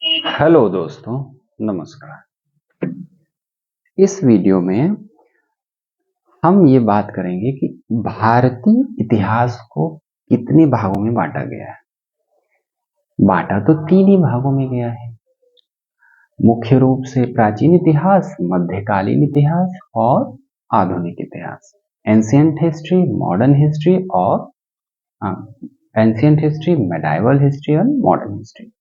Hello दोस्तों, नमस्कार। इस वीडियो में हम ये बात करेंगे कि भारतीय इतिहास को कितने भागों में बांटा गया है। बांटा तो तीन ही भागों में गया है, मुख्य रूप से प्राचीन इतिहास, मध्यकालीन इतिहास और आधुनिक इतिहास। एंशिएंट हिस्ट्री, मॉडर्न हिस्ट्री और एंशिएंट हिस्ट्री, मेडाइवल हिस्ट्री और मॉडर्न हिस्ट्री।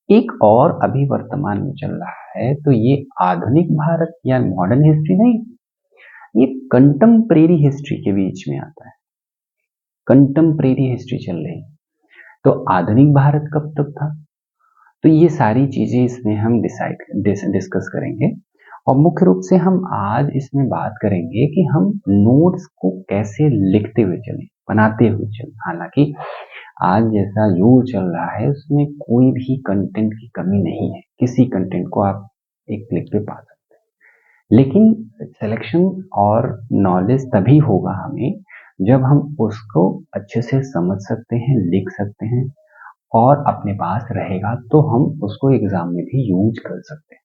एक और अभी वर्तमान में चल रहा है, तो ये आधुनिक भारत या मॉडर्न हिस्ट्री नहीं, ये कंटेम्परेरी हिस्ट्री के बीच में आता है। कंटेम्परेरी हिस्ट्री चल रही है। तो आधुनिक भारत कब तक था, तो ये सारी चीजें इसमें हम डिस्कस करेंगे। और मुख्य रूप से हम आज इसमें बात करेंगे कि हम नोट्स को कैसे लिखते हुए चलें, बनाते हुए चलें। हालांकि आज जैसा युग चल रहा है उसमें कोई भी कंटेंट की कमी नहीं है, किसी कंटेंट को आप एक क्लिक पे पा सकते हैं। लेकिन सिलेक्शन और नॉलेज तभी होगा हमें जब हम उसको अच्छे से समझ सकते हैं, लिख सकते हैं और अपने पास रहेगा तो हम उसको एग्जाम में भी यूज कर सकते हैं।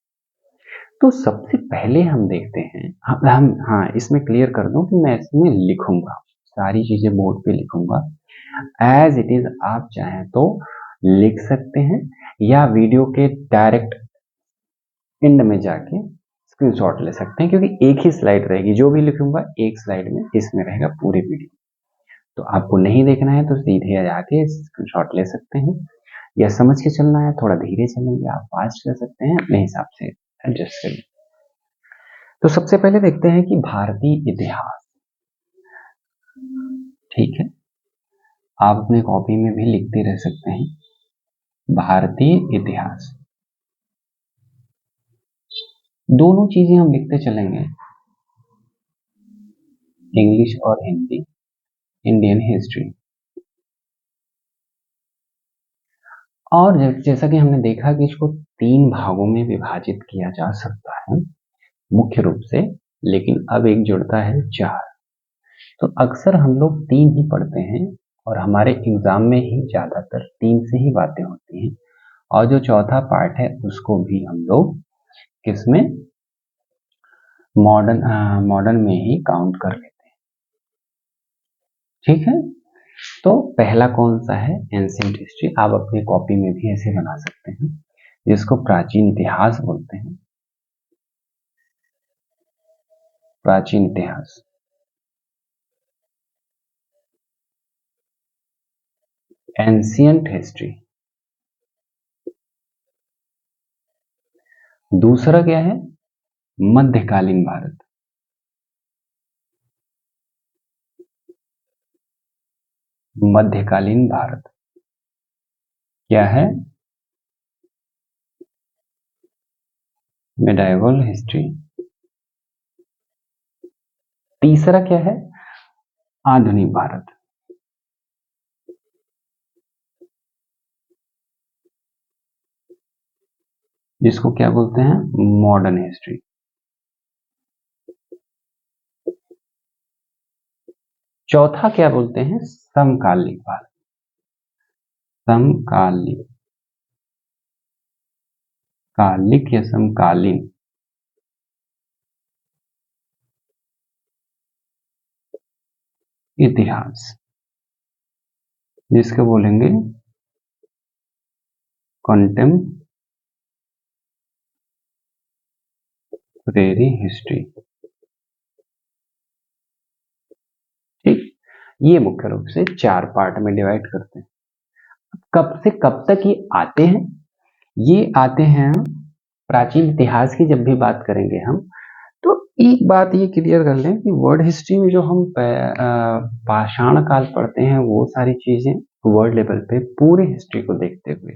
तो सबसे पहले हम देखते हैं, हाँ इसमें क्लियर कर दूं कि मैं इसमें लिखूंगा, सारी चीजें बोर्ड पे लिखूंगा एज इट इज। आप चाहें तो लिख सकते हैं या वीडियो के डायरेक्ट एंड में जाके स्क्रीनशॉट ले सकते हैं, क्योंकि एक ही स्लाइड रहेगी, जो भी लिखूंगा एक स्लाइड में इसमें रहेगा पूरी वीडियो। तो आपको नहीं देखना है तो सीधे जाके स्क्रीनशॉट ले सकते हैं, या समझ के चलना है थोड़ा धीरे चलेंगे, आप फास्ट कर सकते हैं, अपने हिसाब से एडजस्ट करिए। तो सबसे पहले देखते हैं कि भारतीय इतिहास, ठीक है, आप अपने कॉपी में भी लिखते रह सकते हैं। भारतीय इतिहास, दोनों चीजें हम लिखते चलेंगे, इंग्लिश और हिंदी। इंडियन हिस्ट्री, और जैसा कि हमने देखा कि इसको तीन भागों में विभाजित किया जा सकता है मुख्य रूप से, लेकिन अब एक जुड़ता है चार। तो अक्सर हम लोग तीन ही पढ़ते हैं और हमारे एग्जाम में ही ज्यादातर तीन से ही बातें होती हैं, और जो चौथा पार्ट है उसको भी हम लोग किसमें, मॉडर्न में ही काउंट कर लेते हैं। ठीक है, तो पहला कौन सा है, एंशिएंट हिस्ट्री। आप अपनी कॉपी में भी ऐसे बना सकते हैं, जिसको प्राचीन इतिहास बोलते हैं। प्राचीन इतिहास, एंशिएंट हिस्ट्री। दूसरा क्या है, मध्यकालीन भारत। मध्यकालीन भारत क्या है, मेडाइवल हिस्ट्री। तीसरा क्या है, आधुनिक भारत, जिसको क्या बोलते हैं, मॉडर्न हिस्ट्री। चौथा क्या बोलते हैं, समकालीन भारत। समकालीन, कालिक या समकालीन इतिहास, जिसको बोलेंगे कंटेम्परेरी हिस्ट्री। ठीक, ये मुख्य रूप से चार पार्ट में डिवाइड करते हैं। कब से कब तक ये आते हैं, ये आते हैं प्राचीन इतिहास की जब भी बात करेंगे हम, तो एक बात ये क्लियर कर लें कि वर्ल्ड हिस्ट्री में जो हम पाषाण काल पढ़ते हैं वो सारी चीजें वर्ल्ड लेवल पे पूरे हिस्ट्री को देखते हुए,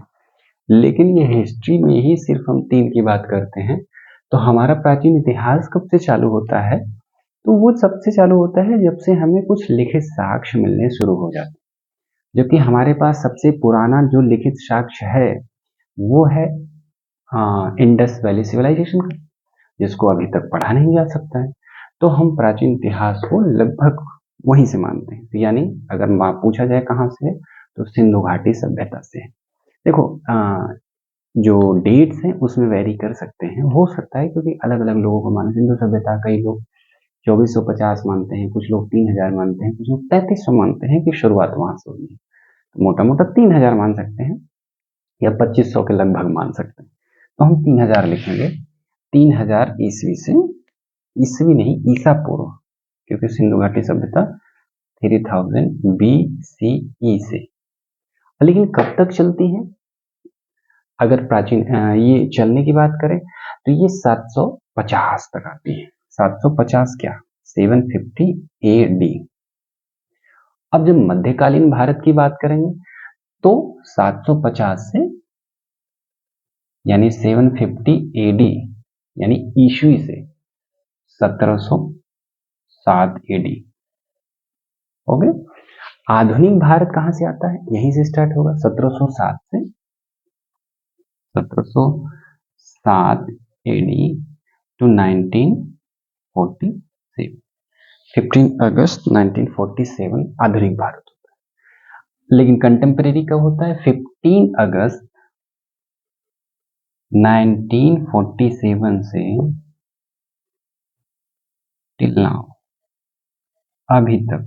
लेकिन ये हिस्ट्री में ही सिर्फ हम तीन की बात करते हैं। तो हमारा प्राचीन इतिहास कब से चालू होता है, तो वो सबसे चालू होता है जब से हमें कुछ लिखित साक्ष्य मिलने शुरू हो जाते हैं। जबकि हमारे पास सबसे पुराना जो लिखित साक्ष्य है वो है इंडस वैली सिविलाइजेशन का, जिसको अभी तक पढ़ा नहीं जा सकता है। तो हम प्राचीन इतिहास को लगभग वहीं से मानते हैं। तो यानी अगर पूछा जाए कहाँ से, तो सिंधु घाटी सभ्यता से। देखो जो डेट्स हैं उसमें वेरी कर सकते हैं, हो सकता है क्योंकि अलग अलग लोगों को माना। सिंधु सभ्यता कई लोग 2450 मानते हैं, कुछ लोग 3000 मानते हैं, कुछ लोग 3300 मानते हैं कि शुरुआत वहां से हुई है। तो मोटा मोटा 3000 मान सकते हैं या 2500 के लगभग मान सकते हैं। तो हम 3000 लिखेंगे। 3000 ईस्वी से, ईस्वी नहीं ईसा पूर्व, क्योंकि सिंधु घाटी सभ्यता 3000 BCE से। लेकिन कब तक चलती है? अगर प्राचीन ये चलने की बात करें तो ये 750 तक आती है। 750 क्या, 750 AD। अब जब मध्यकालीन भारत की बात करेंगे तो 750 से यानी 750 AD यानी ईस्वी से 1707 AD। ओके, आधुनिक भारत कहां से आता है? यहीं से स्टार्ट होगा, 1707 से 1707 AD टू 1947। 15 अगस्त 1947 आधुनिक भारत होता है। लेकिन कंटेम्परेरी कब होता है? 15 अगस्त 1947 से टिल नाउ, अभी तक।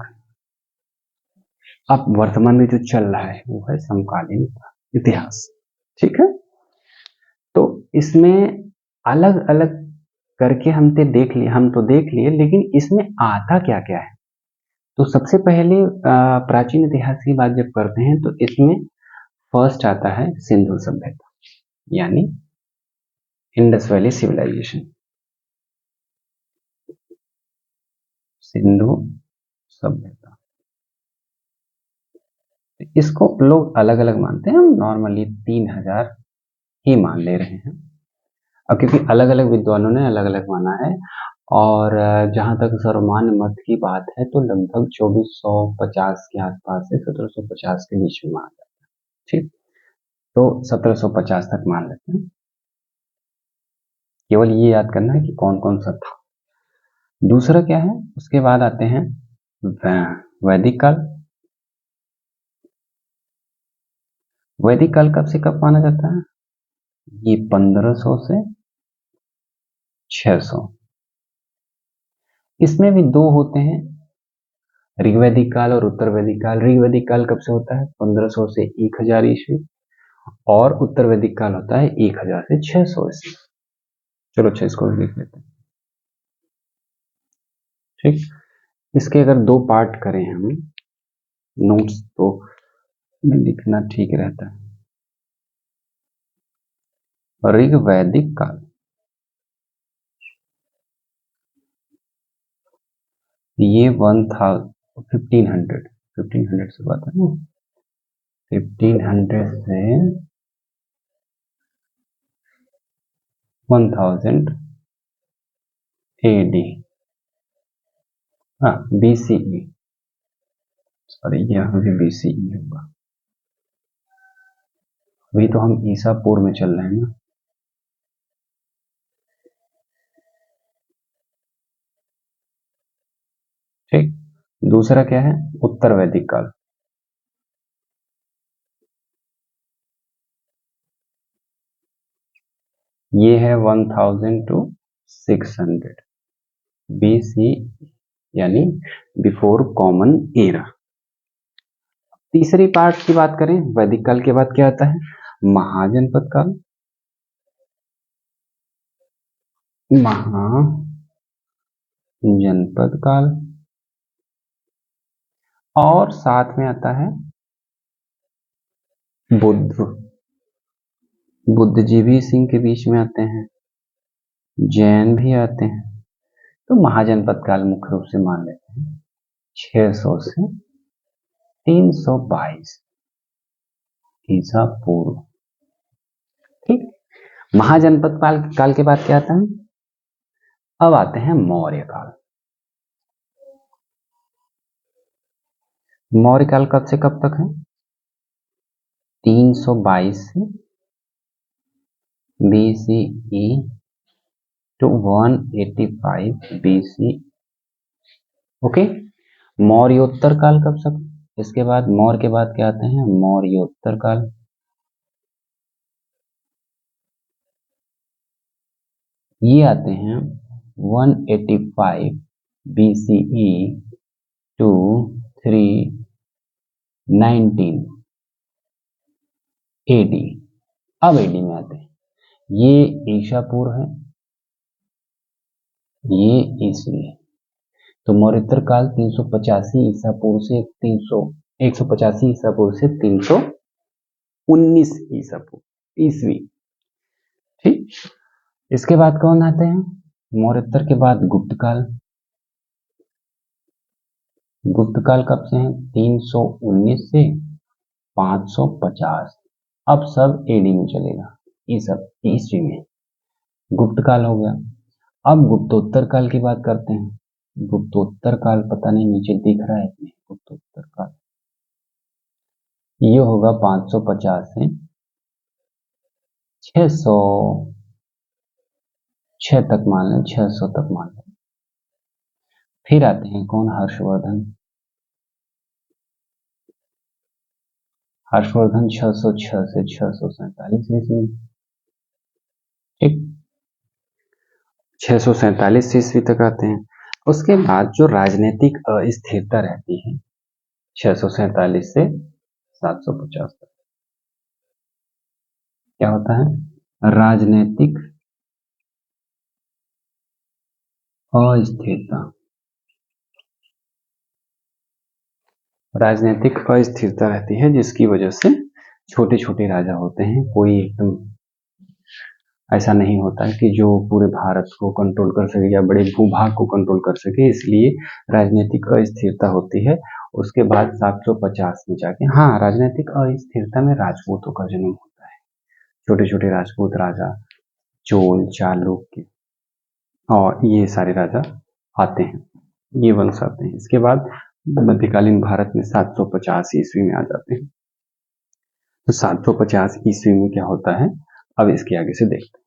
अब वर्तमान में जो चल रहा है वो है समकालीन इतिहास। ठीक है, तो इसमें अलग अलग करके हम तो देख लिए, लेकिन इसमें आता क्या क्या है? तो सबसे पहले प्राचीन इतिहास की बात जब करते हैं तो इसमें फर्स्ट आता है सिंधु सभ्यता, यानी इंडस वैली सिविलाइजेशन। सिंधु सभ्यता, इसको लोग अलग अलग मानते हैं, हम नॉर्मली 3000 ही मान ले रहे हैं। अब क्योंकि अलग अलग विद्वानों ने अलग अलग माना है, और जहां तक सर्वमान्य मत की बात है तो लगभग 2450 के आसपास से 1750 के बीच में माना जाता है। ठीक, तो 1750 तक मान लेते हैं। केवल ये याद करना है कि कौन कौन सा था। दूसरा क्या है, उसके बाद आते हैं वैदिक काल। वैदिक काल कब से कब माना जाता है? ये 1500 से 600। इसमें भी दो होते हैं, ऋग्वैदिक काल और उत्तर वैदिक काल। ऋग्वैदिक काल कब से होता है? 1500 से 1000 ईस्वी, और उत्तर वैदिक काल होता है 1000 से 600 ईस्वी। चलो 6 इसको भी लिख लेते हैं। ठीक, इसके अगर दो पार्ट करें हम नोट्स तो लिखना ठीक रहता है। ऋग्वैदिक काल, ये 1500 से बात है ना, 1500 से 1000 AD, हाँ BCE, सॉरी यहाँ भी BCE होगा। अभी तो हम ईसा पूर्व में चल रहे हैं ना। ठीक, दूसरा क्या है? उत्तर वैदिक काल। ये है 1000 to 600 BC, यानी बिफोर कॉमन एरा। तीसरी पार्ट की बात करें, वैदिक काल के बाद क्या आता है? महाजनपद काल। महाजनपद काल, और साथ में आता है बुद्धजीवी सिंह के बीच में आते हैं, जैन भी आते हैं। तो महाजनपद काल मुख्य रूप से मान लेते हैं 600 से 322 ईसा पूर्व। ठीक, महाजनपद काल के बाद क्या आता है? अब आते हैं मौर्य काल। मौर्य काल कब से कब तक है? 322 से BCE टू 185 BC। ओके, मौर्योत्तर काल कब तक? इसके बाद मौर्य के बाद क्या आते हैं? मौर्योत्तर काल। ये आते हैं 185 BCE टू 319 AD। अब AD में आते हैं, ये ईसा पूर्व है, ये ईसवी है। तो मौर्योत्तर काल 385 ईसा पूर्व से 185 ईसा पूर्व से 319 ईसा पूर्व ईसवी। ठीक, इसके बाद कौन आते हैं? मौर्योत्तर के बाद गुप्त काल। गुप्त काल कब से है? 319 से 550। अब सब एडी में चलेगा, ये सब ईस्वी में। गुप्त काल हो गया। अब गुप्तोत्तर काल की बात करते हैं। गुप्तोत्तर काल पता नहीं नीचे दिख रहा है कि गुप्तोत्तर काल, ये होगा 550 से 606 तक मान लें, 600 तक मान लें। फिर आते हैं कौन? हर्षवर्धन। हर्षवर्धन 606 से 647 ईस्वी। ठीक, 647 ईस्वी तक आते हैं। उसके बाद जो राजनीतिक अस्थिरता रहती है 647 से 750 तक, क्या होता है? राजनीतिक अस्थिरता। राजनीतिक अस्थिरता रहती है जिसकी वजह से छोटे छोटे राजा होते हैं, कोई एकदम ऐसा नहीं होता है कि जो पूरे भारत को कंट्रोल कर सके या बड़े भूभाग को कंट्रोल कर सके, इसलिए राजनीतिक अस्थिरता होती है। उसके बाद 750 में जाके, हाँ, राजनीतिक अस्थिरता में राजपूतों का जन्म होता है। छोटे छोटे राजपूत राजा, चोल, चालुक्य और ये सारे राजा आते हैं, ये वंश आते हैं। इसके बाद मध्यकालीन भारत में 750 ईस्वी में आ जाते हैं। तो 750 ईस्वी में क्या होता है, अब इसके आगे से देखते हैं।